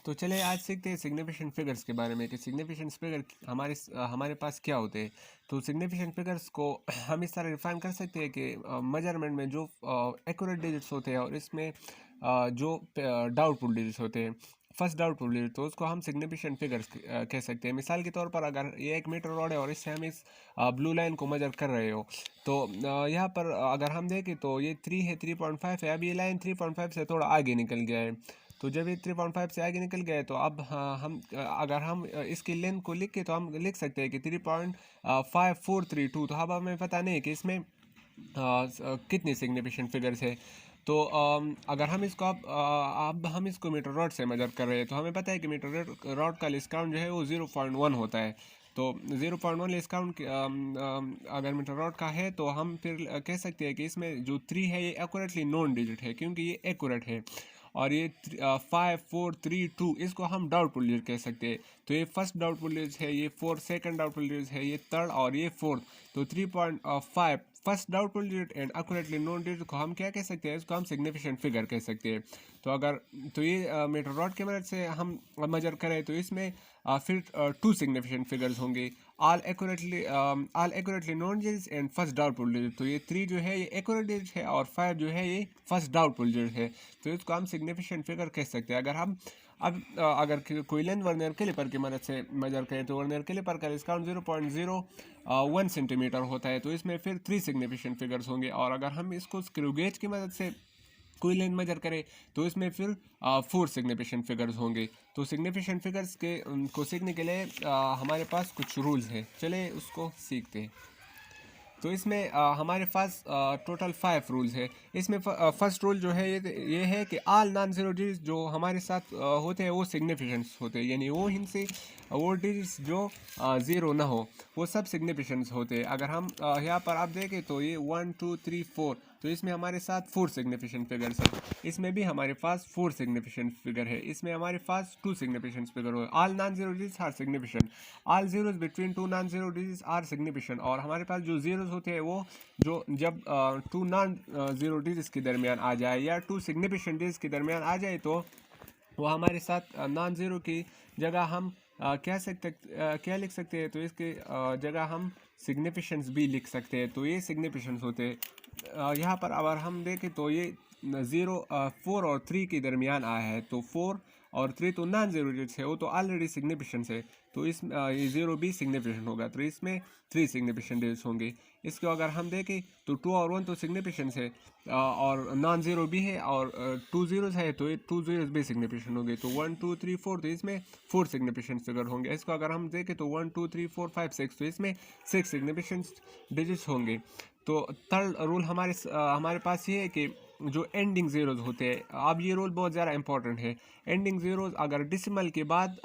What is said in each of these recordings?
तो चलिए आज सीखते हैं सिग्निफिकेंट फिगर्स के बारे में कि सिग्निफिकेंट फिगर हमारे पास क्या होते हैं। तो सिग्निफिकेंट फिगर्स को हम इस तरह डिफाइन कर सकते हैं कि मेजरमेंट में जो एक्यूरेट डिजिट्स होते हैं और इसमें जो डाउटफुल डिजिट्स होते हैं, फर्स्ट डाउटफुल डिजिट, तो उसको हम सिग्निफिकेंट फिगर्स कह सकते हैं। मिसाल के तौर पर अगर ये 1 मीटर रॉड है और इससे हम इस ब्लू लाइन को मेजर कर रहे हो, तो यहाँ पर अगर हम देखें तो ये 3 है, 3.5 है। अब ये लाइन 3.5 से थोड़ा आगे निकल गया है। तो जब ये 3.5 से आगे निकल गए तो अब हाँ, हम अगर हम इसकी लेंथ को लिख के तो हम लिख सकते हैं कि 3.5432। तो अब हमें पता नहीं कि इसमें कितनी सिग्निफिकेंट फिगर्स है। तो अगर हम इसको अब हम इसको मीटर रॉड से मेजर कर रहे हैं, तो हमें पता है कि मीटर रॉड का लिस्ट काउंट जो है वो 0.1 होता है। तो 0.1 लिस्ट काउंट अगर मीटर रॉड का है तो हम फिर कह सकते हैं कि इसमें जो 3 है ये एक्यूरेटली नॉन डिजिट है, क्योंकि ये एक्यूरेट है। और ये 5 4 3 2 इसको हम डाउटफुल डिजिट कह सकते हैं। तो ये फर्स्ट डाउटफुल डिजिट है, ये 4 सेकंड डाउटफुल डिजिट है, ये थर्ड और ये फोर्थ। तो 3.5 first doubtful digit and accurately known digit को हम क्या कह सकते हैं, इसको हम सिग्निफिकेंट फिगर कह सकते हैं। तो अगर तो ये मीटर रॉड के मदद से हम मेजर करें तो इसमें फिर 2 सिग्निफिकेंट फिगर्स होंगे, all accurately known digits and first doubtful digit. तो ये 3 जो है ये एक्यूरेट डिजिट है और 5 जो है ये फर्स्ट डाउटफुल डिजिट है। तो इसको हम सिग्निफिकेंट फिगर कह सकते हैं। अगर हम अगर कोई लेंथ वर्नियर कैलिपर की मदद से मेजर करें तो वर्नियर कैलिपर का डिस्काउंट 0.01 सेंटीमीटर होता है। तो इसमें फिर 3 सिग्निफिकेंट फिगर्स होंगे। और अगर हम इसको स्क्रू गेज की मदद से कोई लेंथ मेजर करें तो इसमें फिर 4 सिग्निफिकेंट फिगर्स होंगे। तो सिग्निफिकेंट फिगर्स के को सीखने के लिए हमारे पास कुछ रूल्स हैं, चले उसको सीखते हैं। तो इसमें हमारे पास टोटल 5 रूल्स है। इसमें फर्स्ट रूल जो है ये है कि ऑल नॉन जीरो डिजिट्स जो हमारे साथ होते हैं वो सिग्निफिकेंट्स होते हैं, यानी वो डिजिट्स जो ज़ीरो ना हो वो सब सिग्निफिकेंट्स होते हैं। अगर हम यहाँ पर आप देखें तो ये 1 2 3 4, तो इसमें हमारे साथ 4 सिग्निफिकेंट फिगर्स हैं। इसमें भी हमारे पास 4 सिग्निफिकेंट फिगर है। इसमें हमारे पास 2 सिग्निफिकेंट फिगर हो। All non zero digits are significant, all zeros between 2 non zero digits are significant. और हमारे पास जो जीरोज होते हैं वो जो जब 2 नॉन जीरो डिजिट्स के दरमियान आ जाए या 2 सिग्निफिकेंट डिजिट्स के दरमियान आ जाए तो वो हमारे साथ नॉन ज़ीरो की जगह हम क्या लिख सकते हैं, तो इसके जगह हम सिग्निफिकेंस भी लिख सकते हैं। तो ये सिग्निफिकेंस होते हैं। यहाँ पर अगर हम देखें तो ये 4 और 3 के दरमियान आया है, तो 4 और 3 तो नॉन ज़ीरो डिजिट्स है, वो तो ऑलरेडी सिग्निफिकेंस है। तो इस ये 0 भी सिग्निफिकेंट होगा, तो इसमें 3 सिग्निफिकेंट डिजिट्स होंगे। इसको अगर हम देखें तो 2 और 1 तो सिग्निफिकेंस है और नॉन ज़ीरो भी है, और 2 ज़ीरोज़ है तो ये 2 ज़ीरोज़ भी सिग्निफिकेंट होंगे। तो 1 2 3 4 तो इसमें 4 सिग्निफिकेंट फिगर होंगे। इसको अगर हम देखें तो 1 2 3 4 5 6 तो इसमें 6 सिग्निफिकेंट डिजिट्स होंगे। तो थर्ड रूल हमारे पास ये है कि जो एंडिंग ज़ीरोज़ होते हैं, अब ये रूल बहुत ज़्यादा इंपॉर्टेंट है। एंडिंग ज़ीरोज़ अगर डिसिमल के बाद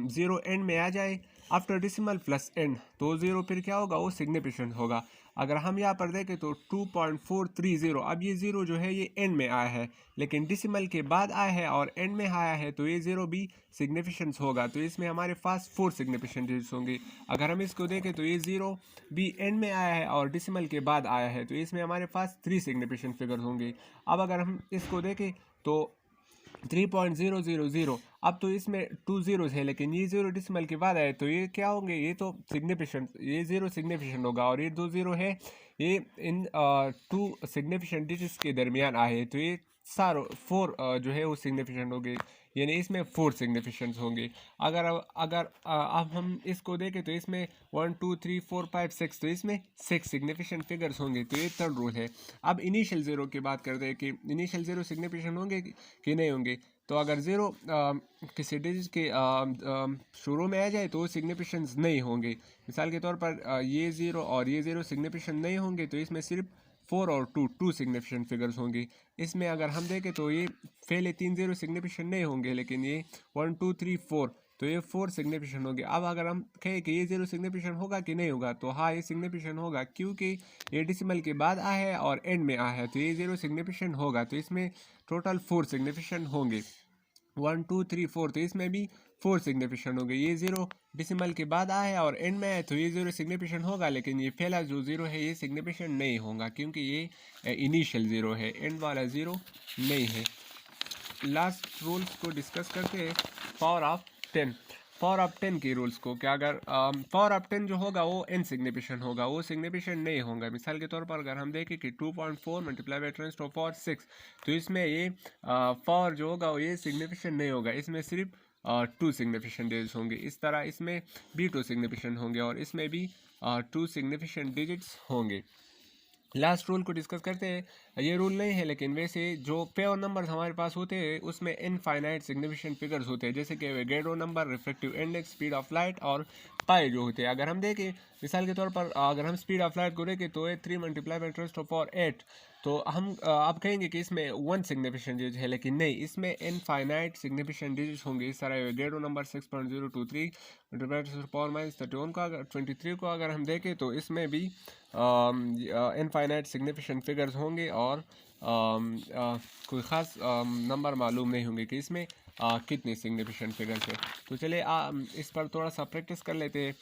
ज़ीरो एंड में आ जाए, आफ्टर डिसिमल प्लस एंड, तो ज़ीरो फिर क्या होगा, वो सिग्निफिकेंट होगा। अगर हम यहाँ पर देखें तो 2.430, अब ये ज़ीरो जो है ये एंड में आया है, लेकिन डिसिमल के बाद आया है और एंड में आया है, तो ये ज़ीरो भी सिग्निफिकेंस होगा। तो इसमें हमारे पास 4 सिग्निफिकेंट डिजिट्स होंगे। अगर हम इसको देखें तो ये ज़ीरो भी एंड में आया है और डिसिमल के बाद आया है, तो इसमें हमारे पास 3 सिग्निफिकेंट फिगर्स होंगे। अब अगर हम इसको देखें तो 3.000, अब तो इसमें 2 ज़ीरोज़ है, लेकिन ये 0 डिसिमल के बाद आए, तो ये क्या होंगे, ये तो सिग्निफिकेंट, ये 0 सिग्निफिकेंट होगा। और ये 2 ज़ीरो है, ये इन 2 सिग्निफिकेंट डिजिट्स के दरमियान आए, तो ये सारो 4 जो है वो सिग्निफिकेंट होंगे, यानी इसमें 4 सिग्निफिकेंट्स होंगे। अब हम इसको देखें तो इसमें 1 2 3 4 5 6, तो इसमें 6 सिग्निफिकेंट फिगर्स होंगे। तो ये थर्ड रूल है। अब इनिशियल ज़ीरो की बात करते हैं कि इनिशियल ज़ीरो सिग्निफिकेंट होंगे कि नहीं होंगे। तो अगर ज़ीरो किसी डिजिट के शुरू में आ जाए तो वो सिग्निफिकेंस नहीं होंगे। मिसाल के तौर पर ये ज़ीरो और ये ज़ीरो सिग्निफिकेंट नहीं होंगे, तो इसमें सिर्फ 4 और 2 सिग्निफिकेंट फिगर्स होंगे। इसमें अगर हम देखें तो ये पहले 3 ज़ीरो सिग्निफिकेंट नहीं होंगे, लेकिन ये 1 2 3 4, तो ये 4 सिग्निफिकेंट होंगे। अब अगर हम कहें कि ये 0 सिग्निफिकेंट होगा कि नहीं होगा, तो हाँ ये सिग्निफिकेंट होगा, क्योंकि ये डिसिमल के बाद आया है और एंड में आया है, तो ये 0 सिग्निफिकेंट होगा। तो इसमें टोटल 4 सिग्निफिकेंट होंगे, 1 2 3 4, तो इसमें भी 4 सिग्निफिकेंट हो गए। ये 0 डिसिमल के बाद आया है और एंड में है, तो ये 0 सिग्निफिकेंट होगा, लेकिन ये पहला जो 0 है ये सिग्निफिकेंट नहीं होगा, क्योंकि ये इनिशियल 0 है, एंड वाला 0 नहीं है। लास्ट रूल्स को डिस्कस करते हैं, पावर ऑफ 10। पावर ऑफ 10 के रूल्स को, क्या अगर पावर ऑफ 10 जो होगा वो इनसिग्निफिकेंट होगा, वो सिग्निफिकेंट नहीं होगा। मिसाल के तौर पर अगर हम देखें कि 2.4 मल्टीप्लाई बाई 10 टू पावर 6, तो इसमें ये पावर जो होगा ये सिग्निफिकेंट नहीं होगा, इसमें सिर्फ 2 सिग्निफिकेंट डिजिट्स होंगे। इस तरह इसमें भी 2 सिग्निफिकेंट होंगे और इसमें भी 2 सिग्निफिकेंट डिजिट्स होंगे। लास्ट रूल को डिस्कस करते हैं। ये रूल नहीं है, लेकिन वैसे जो प्योर नंबर्स हमारे पास होते हैं उसमें इनफाइनाइट सिग्निफिकेंट फिगर्स होते हैं, जैसे कि गेडो number, reflective index, speed of light और पाई जो होते हैं। अगर हम देखें मिसाल के तौर पर अगर हम स्पीड ऑफ लाइट को देखें तो ये 3 मल्टीप्लाई बाई 10 टू पावर 8, तो हम आप कहेंगे कि इसमें 1 सिग्निफिकेंट डिजिट है, लेकिन नहीं, इसमें इनफाइनाइट सिग्निफिकेंट डिजिट्स होंगे। इस तरह गेडो नंबर 6.023 मल्टीप्लाई टू पावर -31 को अगर 23 को अगर हम देखें तो इसमें भी इनफाइनाइट सिग्निफिकेंट फिगर्स होंगे और कोई ख़ास नंबर मालूम नहीं होंगे कि इसमें कितने सिग्निफिकेंट फिगर्स है। तो चलिए इस पर थोड़ा सा प्रैक्टिस कर लेते हैं।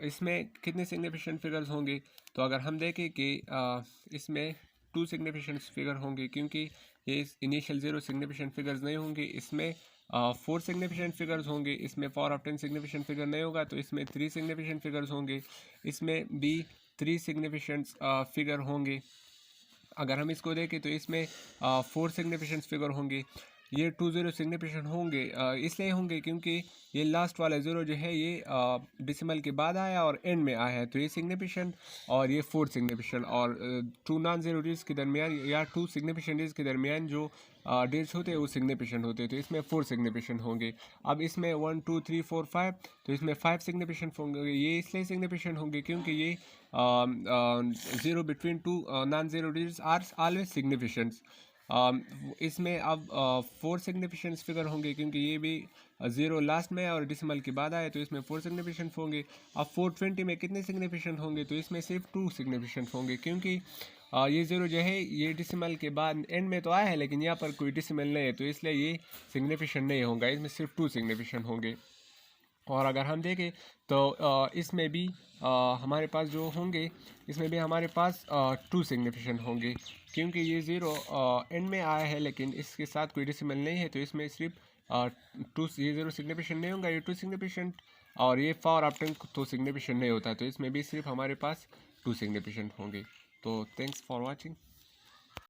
इसमें कितने सिग्निफिकेंट फिगर्स होंगे, तो अगर हम देखें कि इसमें 2 सिग्निफिकेंट फिगर होंगे, क्योंकि ये इनिशियल 0 सिग्निफिकेंट फिगर्स नहीं होंगे। इसमें 4 सिग्निफिकेंट फिगर्स होंगे। इसमें पावर ऑफ 10 सिग्निफिकेंट फिगर नहीं होगा, तो इसमें 3 सिग्निफिकेंट फिगर्स होंगे। इसमें भी 3 सिग्निफिकेंट फिगर होंगे। अगर हम इसको देखें तो इसमें 4 सिग्निफिकेंट फिगर होंगे। ये 2 0 सिग्निफिकेंट होंगे, इसलिए होंगे क्योंकि ये लास्ट वाला 0 जो है ये डिसिमल के बाद आया और एंड में आया है, तो ये सिग्निफिकेंट और ये 4 सिग्निफिकेंट। और 2 नॉन ज़ीरो डिजिट्स के दरमियान या 2 सिग्निफिकेंट डिजिट्स के दरमियान जो डिजिट्स होते हैं वो सिग्निफिकेंट होते हैं, तो इसमें 4 सिग्निफिकेंट होंगे। अब इसमें 1 2 3 4 5, तो इसमें 5 सिग्निफिकेंट होंगे। ये इसलिए सिग्निफिकेंट होंगे क्योंकि ये 0 between 2 non zero digits are always significant. इसमें अब 4 सिग्निफिकेंट फिगर होंगे, क्योंकि ये भी 0 लास्ट में और डिसिमल के बाद आए, तो इसमें 4 सिग्निफिकेंट होंगे। अब 420 में कितने सिग्निफिकेंट होंगे, तो इसमें सिर्फ 2 सिग्निफिकेंट होंगे, क्योंकि ये 0 जो है ये डिसिमल के बाद एंड में तो आया है, लेकिन यहाँ पर कोई डिसिमल नहीं है, तो इसलिए ये सिग्निफिकेंट नहीं होगा। इसमें सिर्फ 2 सिग्निफिकेंट होंगे। और अगर हम देखें तो इसमें भी हमारे पास जो होंगे, इसमें भी हमारे पास 2 सिग्निफिकेंट होंगे, क्योंकि ये 0 एंड में आया है लेकिन इसके साथ कोई डेसिमल नहीं है, तो इसमें सिर्फ 2, ये 0 सिग्निफिकेंट नहीं होगा, ये 2 सिग्निफिकेंट। और ये पावर ऑफ 10 तो सिग्निफिकेंट नहीं होता, तो इसमें भी सिर्फ हमारे पास 2 सिग्निफिकेंट होंगे। तो थैंक्स फॉर वॉचिंग।